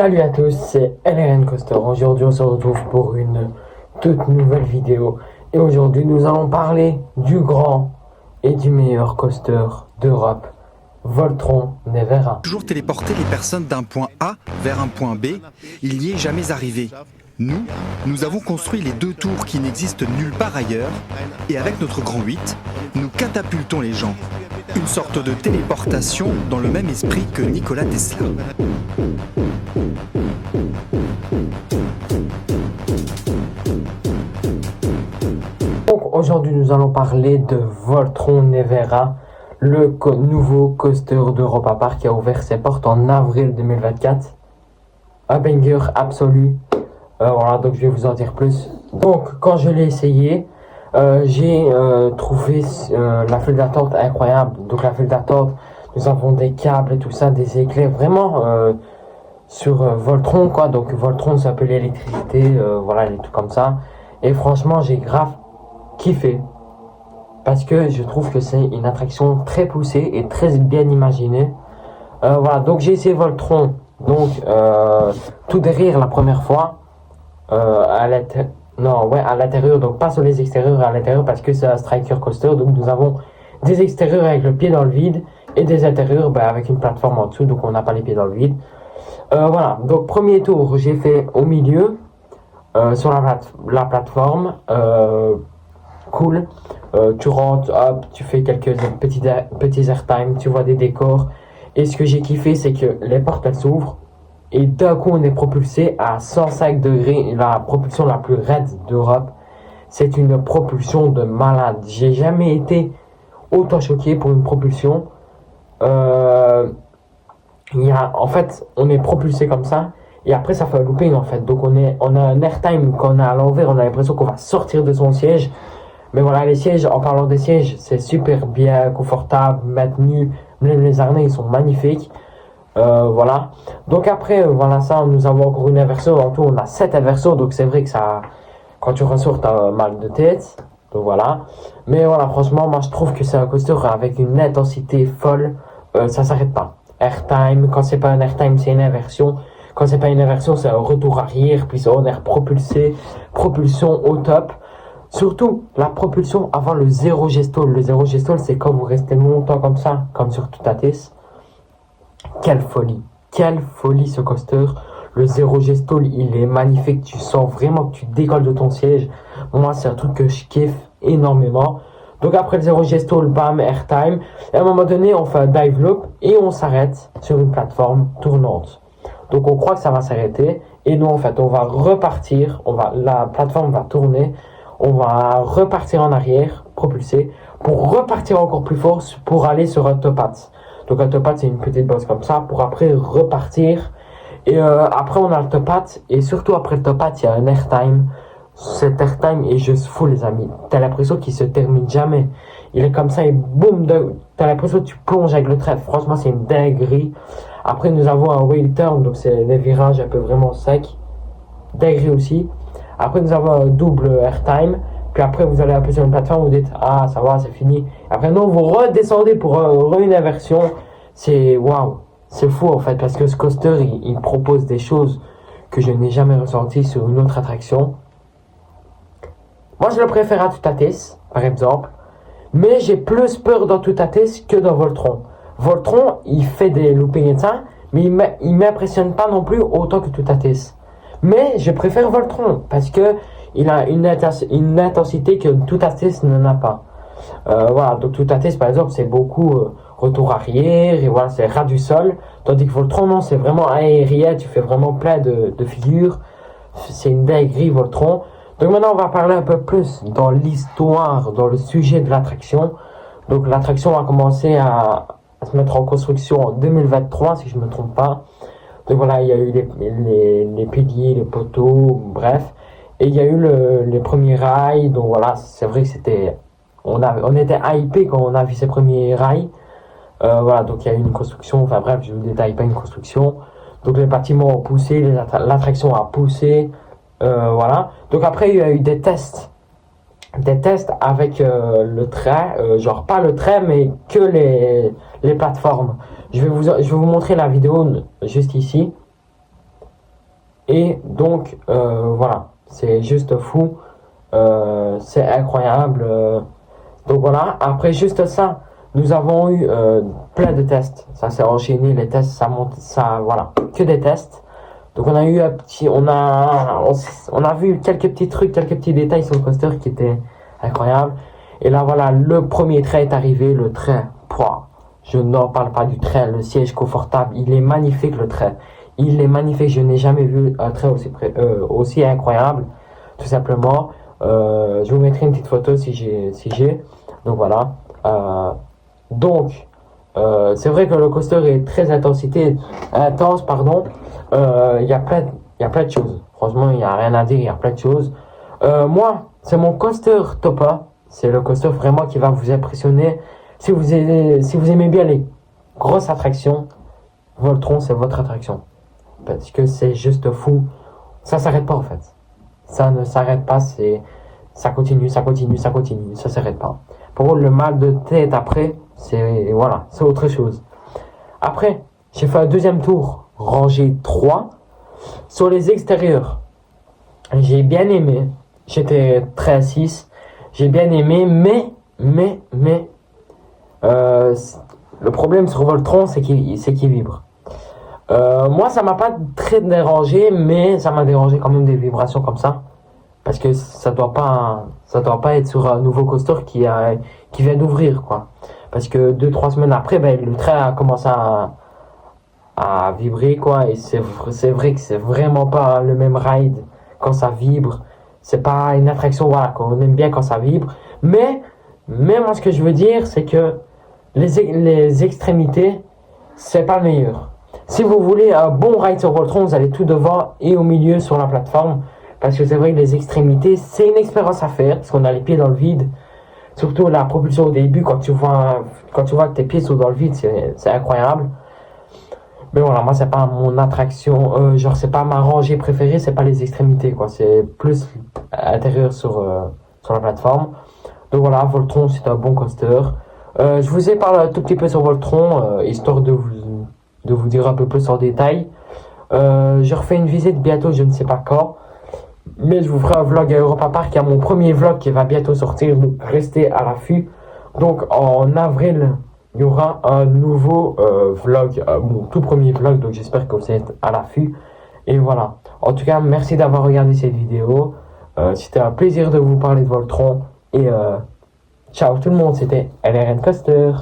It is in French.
Salut à tous, c'est LRN Coaster. Aujourd'hui, on se retrouve pour une toute nouvelle vidéo. Et aujourd'hui, nous allons parler du grand et du meilleur coaster d'Europe, Voltron Nevera. Toujours téléporter les personnes d'un point A vers un point B, il n'y est jamais arrivé. Nous avons construit les deux tours qui n'existent nulle part ailleurs, et avec notre grand 8, nous catapultons les gens. Une sorte de téléportation dans le même esprit que Nikola Tesla. Donc aujourd'hui, nous allons parler de Voltron Nevera, le nouveau coaster d'Europa Park qui a ouvert ses portes en avril 2024. Un banger absolu. Voilà, donc je vais vous en dire plus. Donc, quand je l'ai essayé, j'ai trouvé la file d'attente incroyable. Donc, la file d'attente, nous avons des câbles et tout ça, des éclairs, vraiment sur Voltron, quoi. Donc, Voltron, ça s'appelle l'électricité, voilà, les trucs comme ça. Et franchement, j'ai grave kiffé. Parce que je trouve que c'est une attraction très poussée et très bien imaginée. Voilà, donc j'ai essayé Voltron, donc tout derrière la première fois. À l'intérieur, donc pas sur les extérieurs, à l'intérieur parce que c'est un striker coaster, donc nous avons des extérieurs avec le pied dans le vide et des intérieurs avec une plateforme en dessous, donc on n'a pas les pieds dans le vide. Voilà, donc premier tour j'ai fait au milieu sur la plateforme, cool. Tu rentres, hop, tu fais quelques petits airtime, tu vois des décors, et ce que j'ai kiffé c'est que les portes elles s'ouvrent et d'un coup on est propulsé à 105 degrés, la propulsion la plus raide d'Europe. C'est une propulsion de malade. J'ai jamais été autant choqué pour une propulsion. En fait, on est propulsé comme ça et après ça fait un looping en fait. Donc on a un airtime quand on est à l'envers, on a l'impression qu'on va sortir de son siège. Mais voilà, les sièges, en parlant des sièges, c'est super bien, confortable, maintenu. Même les harnais, ils sont magnifiques. Voilà. Donc après, voilà ça, nous avons encore une inversion. En tout, on a 7 inversions. Donc c'est vrai que ça, quand tu ressors, t'as mal de tête. Donc voilà. Mais voilà, franchement, moi je trouve que c'est un coaster avec une intensité folle. Ça s'arrête pas. Airtime, quand c'est pas un airtime, c'est une inversion. Quand c'est pas une inversion, c'est un retour arrière. Puis on est propulsé. Propulsion au top. Surtout, la propulsion avant le zéro gestol. Le zéro gestol, c'est quand vous restez longtemps comme ça, comme sur Tutatis. Quelle folie ce coaster. Le zéro gestol, il est magnifique. Tu sens vraiment que tu décolles de ton siège. Moi, c'est un truc que je kiffe énormément. Donc après le zéro gestol, bam, airtime. Et à un moment donné, on fait un dive loop et on s'arrête sur une plateforme tournante. Donc on croit que ça va s'arrêter. Et nous, en fait, on va repartir. La plateforme va tourner. On va repartir en arrière, propulser, pour repartir encore plus fort pour aller sur un top hat. Donc un top hat, c'est une petite bosse comme ça, pour après repartir. Et après, on a le top hat, et surtout après le top hat, il y a un airtime. Cet airtime est juste fou, les amis. T'as l'impression qu'il se termine jamais. Il est comme ça, et boum, t'as l'impression que tu plonges avec le trèfle. Franchement, c'est une dinguerie. Après, nous avons un wheel turn, donc c'est des virages un peu vraiment secs. Dinguerie aussi. Après, nous avons un double airtime. Puis après, vous allez appuyer sur une plateforme, vous dites ah, ça va, c'est fini. Après, non, vous redescendez pour une inversion. C'est waouh, c'est fou en fait, parce que ce coaster, il propose des choses que je n'ai jamais ressenties sur une autre attraction. Moi, je le préfère à Tutatis, par exemple. Mais j'ai plus peur dans Tutatis que dans Voltron. Voltron, il fait des loopings et ça, mais il m'impressionne pas non plus autant que Tutatis. Mais je préfère Voltron parce que il a une intensité que Tutatis n'en a pas. Voilà, donc Tutatis par exemple c'est beaucoup retour arrière et voilà c'est ras du sol, tandis que Voltron non, c'est vraiment aérien, tu fais vraiment plein de figures. C'est une dinguerie Voltron. Donc maintenant on va parler un peu plus dans l'histoire, dans le sujet de l'attraction. Donc l'attraction a commencé à se mettre en construction en 2023 si je ne me trompe pas. Donc voilà, il y a eu les piliers, les poteaux, bref. Et il y a eu les premiers rails. Donc voilà, c'est vrai que c'était... On était hypé quand on a vu ces premiers rails. Voilà, donc il y a eu une construction. Enfin bref, je vous détaille pas une construction. Donc les bâtiments ont poussé, l'attraction a poussé. Voilà. Donc après, il y a eu des tests. Des tests avec le trait. Genre pas le trait, mais que les plateformes. Je vais vous montrer la vidéo juste ici. Et donc, voilà, c'est juste fou. C'est incroyable. Donc voilà, après juste ça, nous avons eu plein de tests. Ça s'est enchaîné, les tests, ça monte, ça, voilà, que des tests. Donc on a eu un petit, on a vu quelques petits trucs, quelques petits détails sur le coaster qui étaient incroyables. Et là voilà, le premier trait est arrivé, le trait. Pouah, je n'en parle pas du trait, le siège confortable, il est magnifique le trait. Il est magnifique, je n'ai jamais vu un trait aussi incroyable, tout simplement. Je vous mettrai une petite photo si j'ai. Donc voilà. C'est vrai que le coaster est très intense, pardon. Il y a plein de choses. Franchement, il n'y a rien à dire, il y a plein de choses. Moi, c'est mon coaster top 1. C'est le coaster vraiment qui va vous impressionner. Si vous aimez bien les grosses attractions, Voltron, c'est votre attraction. Parce que c'est juste fou. Ça s'arrête pas en fait. Ça ne s'arrête pas, ça continue, ça s'arrête pas. Pour contre, le mal de tête après, c'est autre chose. Après, j'ai fait un deuxième tour, rangée 3, sur les extérieurs. J'ai bien aimé, j'étais très à 6, j'ai bien aimé, mais, le problème sur Voltron, c'est qu'il vibre. Moi, ça m'a pas très dérangé, mais ça m'a dérangé quand même des vibrations comme ça. Parce que ça doit pas être sur un nouveau coaster qui vient d'ouvrir, quoi. Parce que 2-3 semaines après, le train a commencé à vibrer, quoi. Et c'est vrai que c'est vraiment pas le même ride quand ça vibre. C'est pas une attraction, voilà, qu'on aime bien quand ça vibre. Mais moi, ce que je veux dire, c'est que les extrémités, c'est pas le meilleur. Si vous voulez un bon ride sur Voltron, vous allez tout devant et au milieu sur la plateforme. Parce que c'est vrai que les extrémités, c'est une expérience à faire. Parce qu'on a les pieds dans le vide. Surtout la propulsion au début, quand tu vois que tes pieds sont dans le vide, c'est incroyable. Mais voilà, moi, c'est pas mon attraction. C'est pas ma rangée préférée, c'est pas les extrémités, quoi. C'est plus à l'intérieur sur la plateforme. Donc voilà, Voltron, c'est un bon coaster. Je vous ai parlé un tout petit peu sur Voltron, histoire de vous dire un peu plus en détail. Je refais une visite bientôt, je ne sais pas quand. Mais je vous ferai un vlog à Europa Park. Il y a mon premier vlog qui va bientôt sortir. Donc restez à l'affût. Donc en avril, il y aura un nouveau vlog. Mon tout premier vlog. Donc j'espère que vous êtes à l'affût. Et voilà. En tout cas, merci d'avoir regardé cette vidéo. C'était un plaisir de vous parler de Voltron. Et ciao tout le monde. C'était LRN Coaster.